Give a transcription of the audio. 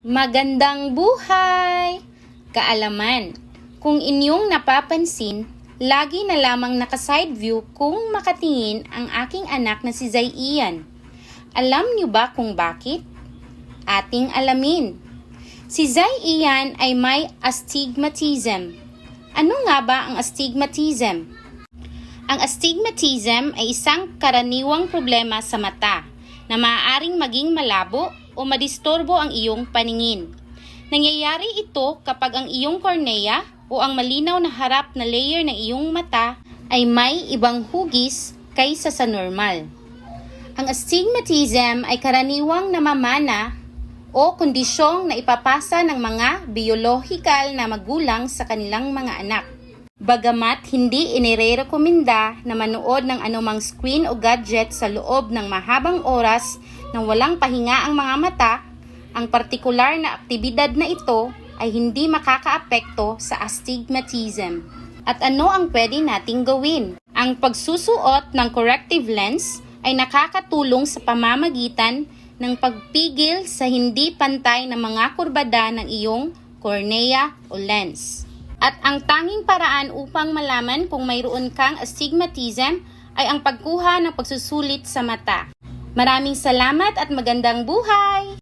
Magandang buhay! Kaalaman, kung inyong napapansin, lagi na lamang naka-side view kung makatingin ang aking anak na si Zai Ian. Alam niyo ba kung bakit? Ating alamin. Si Zai Ian ay may astigmatism. Ano nga ba ang astigmatism? Ang astigmatism ay isang karaniwang problema sa mata na maaaring maging malabo o madisturbo ang iyong paningin. Nangyayari ito kapag ang iyong cornea o ang malinaw na harap na layer ng iyong mata ay may ibang hugis kaysa sa normal. Ang astigmatism ay karaniwang namamana o kondisyong na ipapasa ng mga biolohikal na magulang sa kanilang mga anak. Bagamat hindi inirekomenda na manood ng anumang screen o gadget sa loob ng mahabang oras nang walang pahinga ang mga mata, ang partikular na aktibidad na ito ay hindi makakaapekto sa astigmatism. At ano ang pwede nating gawin? Ang pagsusuot ng corrective lens ay nakakatulong sa pamamagitan ng pagpigil sa hindi pantay na mga kurbada ng iyong cornea o lens. At ang tanging paraan upang malaman kung mayroon kang astigmatism ay ang pagkuha ng pagsusulit sa mata. Maraming salamat at magandang buhay!